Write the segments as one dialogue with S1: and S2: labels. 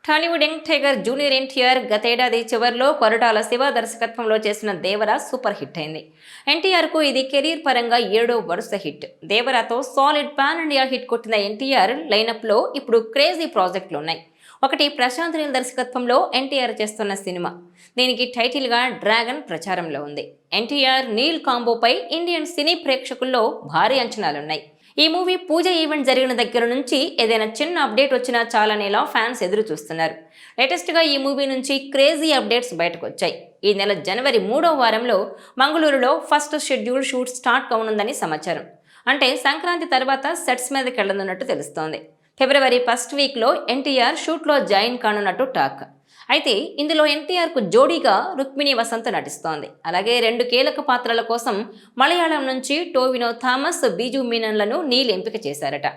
S1: Tollywood young tiger junior NTR గతేడాది చివరిలో కొరటాల శివ దర్శకత్వంలో చేసిన దేవర సూపర్ హిట్ అయింది. ఎన్టీఆర్కు ఇది కెరీర్ పరంగా 7వ వరుస హిట్. దేవరతో సాలిడ్ పాన్ ఇండియా హిట్ కొట్టిన ఎన్టీఆర్ లైనప్లో ఇప్పుడు క్రేజీ ప్రాజెక్టులు ఉన్నాయి. ఒకటి ప్రశాంత్ నీల్ దర్శకత్వంలో ఎన్టీఆర్ చేస్తున్న సినిమా. దీనికి టైటిల్గా డ్రాగన్ ప్రచారంలో ఉంది. ఎన్టీఆర్ నీల్ కాంబోపై ఇండియన్ సినీ ప్రేక్షకుల్లో భారీ అంచనాలున్నాయి. ఈ మూవీ పూజ ఈవెంట్ జరిగిన దగ్గర నుంచి ఏదైనా చిన్న అప్డేట్ వచ్చినా చాలనేలా ఫ్యాన్స్ ఎదురు చూస్తున్నారు. లేటెస్ట్గా ఈ మూవీ నుంచి క్రేజీ అప్డేట్స్ బయటకు వచ్చాయి. ఈ నెల జనవరి 3వ వారంలో మంగళూరులో ఫస్ట్ షెడ్యూల్ షూట్ స్టార్ట్ కానుందని సమాచారం. అంటే సంక్రాంతి తర్వాత సెట్స్ మీదకి వెళ్లనున్నట్టు తెలుస్తోంది. ఫిబ్రవరి ఫస్ట్ వీక్లో ఎన్టీఆర్ షూట్లో జాయిన్ కానున్నట్టు టాక్. అయితే ఇందులో ఎన్టీఆర్కు జోడీగా రుక్మిణి వసంత్ నటిస్తోంది. అలాగే 2 కీలక పాత్రల కోసం మలయాళం నుంచి టోవినో థామస్, బీజు మీనన్లను నీల్ ఎంపిక చేశారట.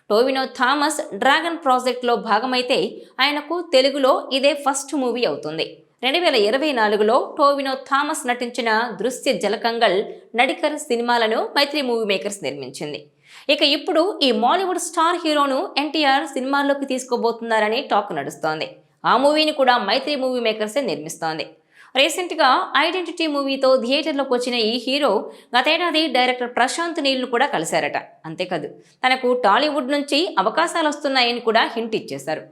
S1: టోవినో థామస్ డ్రాగన్ ప్రాజెక్టులో భాగమైతే ఆయనకు తెలుగులో ఇదే ఫస్ట్ మూవీ అవుతుంది. 2024లో టోవినో థామస్ నటించిన దృశ్య జలకంగల్, నడికర్ సినిమాలను మైత్రి మూవీ మేకర్స్ నిర్మించింది. ఇక ఇప్పుడు ఈ మాలీవుడ్ స్టార్ హీరోను ఎన్టీఆర్ సినిమాల్లోకి తీసుకోబోతున్నారని టాక్ నడుస్తోంది. ఆ మూవీని కూడా మైత్రి మూవీ మేకర్సే నిర్మిస్తోంది. రీసెంట్గా ఐడెంటిటీ మూవీతో థియేటర్లోకి వచ్చిన ఈ హీరో గతేడాది డైరెక్టర్ ప్రశాంత్ నీల్ను కూడా కలిశారట. అంతేకాదు తనకు టాలీవుడ్ నుంచి అవకాశాలు వస్తున్నాయని కూడా హింట్ ఇచ్చేశారు.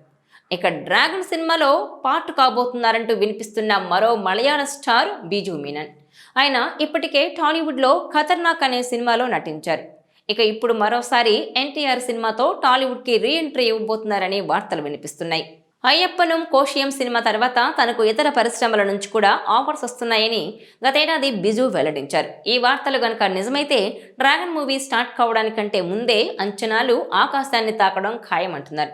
S1: ఇక డ్రాగన్ సినిమాలో పార్ట్ కాబోతున్నారంటూ వినిపిస్తున్న మరో మలయాళ స్టార్ బీజు మీనన్. ఆయన ఇప్పటికే టాలీవుడ్లో ఖతర్నాక్ అనే సినిమాలో నటించారు. ఇక ఇప్పుడు మరోసారి ఎన్టీఆర్ సినిమాతో టాలీవుడ్కి రీ ఎంట్రీ ఇవ్వబోతున్నారని వార్తలు వినిపిస్తున్నాయి. అయ్యప్పనం, కోషియం సినిమా తర్వాత తనకు ఇతర పరిశ్రమల నుంచి కూడా ఆఫర్స్ వస్తున్నాయని గతేడాది బిజు వెల్లడించారు. ఈ వార్తలు గనక నిజమైతే డ్రాగన్ మూవీ స్టార్ట్ కావడానికంటే ముందే అంచనాలు ఆకాశాన్ని తాకడం ఖాయమంటున్నారు.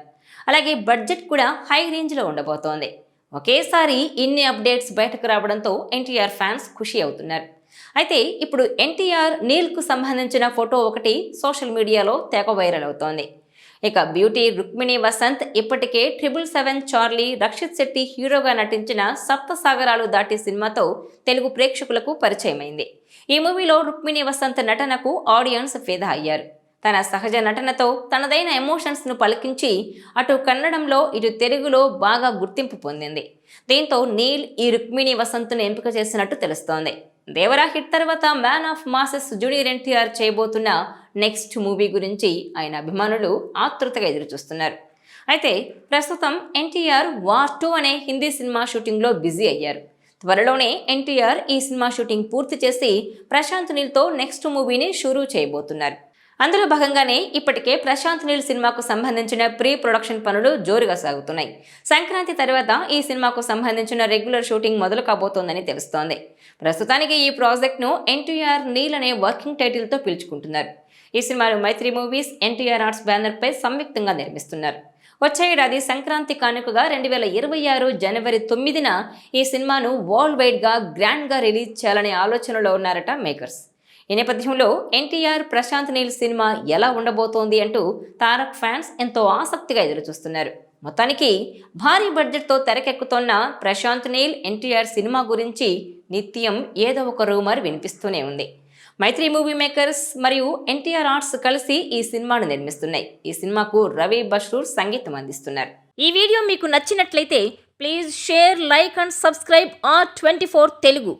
S1: అలాగే బడ్జెట్ కూడా హై రేంజ్లో ఉండబోతోంది. ఒకేసారి ఇన్ని అప్డేట్స్ బయటకు రావడంతో ఎన్టీఆర్ ఫ్యాన్స్ ఖుషి అవుతున్నారు. అయితే ఇప్పుడు ఎన్టీఆర్ నీల్కు సంబంధించిన ఫోటో ఒకటి సోషల్ మీడియాలో తెగ వైరల్ అవుతోంది. ఇక బ్యూటీ రుక్మిణి వసంత్ ఇప్పటికే 777 చార్లీ, రక్షిత్ శెట్టి హీరోగా నటించిన సప్త సాగరాలు దాటి సినిమాతో తెలుగు ప్రేక్షకులకు పరిచయమైంది. ఈ మూవీలో రుక్మిణి వసంత్ నటనకు ఆడియన్స్ ఫిదా అయ్యారు. తన సహజ నటనతో తనదైన ఎమోషన్స్ను పలికించి అటు కన్నడంలో ఇటు తెలుగులో బాగా గుర్తింపు పొందింది. దీంతో నీల్ ఈ రుక్మిణి వసంత్ను ఎంపిక చేసినట్టు తెలుస్తోంది. దేవరా హిట్ తర్వాత man of masses junior NTR చేయబోతున్న నెక్స్ట్ మూవీ గురించి ఆయన అభిమానులు ఆతృతగా ఎదురుచూస్తున్నారు. అయితే ప్రస్తుతం ఎన్టీఆర్ వార్ 2 అనే హిందీ సినిమా షూటింగ్లో బిజీ అయ్యారు. త్వరలోనే ఎన్టీఆర్ ఈ సినిమా షూటింగ్ పూర్తి చేసి ప్రశాంత్ నీల్తో నెక్స్ట్ మూవీని షురూ చేయబోతున్నారు. అందులో భాగంగానే ఇప్పటికే ప్రశాంత్ నీల్ సినిమాకు సంబంధించిన ప్రీ ప్రొడక్షన్ పనులు జోరుగా సాగుతున్నాయి. సంక్రాంతి తర్వాత ఈ సినిమాకు సంబంధించిన రెగ్యులర్ షూటింగ్ మొదలు కాబోతోందని తెలుస్తోంది. ప్రస్తుతానికి ఈ ప్రాజెక్ట్ను ఎన్టీఆర్ నీల్ అనే వర్కింగ్ టైటిల్తో పిలుచుకుంటున్నారు. ఈ సినిమాను మైత్రి మూవీస్, ఎన్టీఆర్ ఆర్ట్స్ బ్యానర్పై సంయుక్తంగా నిర్మిస్తున్నారు. వచ్చే ఏడాది సంక్రాంతి కానుకగా 2026 జనవరి 9న ఈ సినిమాను వరల్డ్ వైడ్గా గ్రాండ్గా రిలీజ్ చేయాలనే ఆలోచనలో ఉన్నారట మేకర్స్. ఈ నేపథ్యంలో ఎన్టీఆర్ ప్రశాంత్ నీల్ సినిమా ఎలా ఉండబోతోంది అంటూ తారక్ ఫ్యాన్స్ ఎంతో ఆసక్తిగా ఎదురుచూస్తున్నారు. మొత్తానికి భారీ బడ్జెట్తో తెరకెక్కుతోన్న ప్రశాంత్ నీల్, ఎన్టీఆర్ సినిమా గురించి నిత్యం ఏదో ఒక రూమర్ వినిపిస్తూనే ఉంది. మైత్రి మూవీ మేకర్స్ మరియు ఎన్టీఆర్ ఆర్ట్స్ కలిసి ఈ సినిమాను నిర్మిస్తున్నాయి. ఈ సినిమాకు రవి బష్రూర్ సంగీతం అందిస్తున్నారు. ఈ వీడియో మీకు నచ్చినట్లయితే please share, like and subscribe R24 Telugu.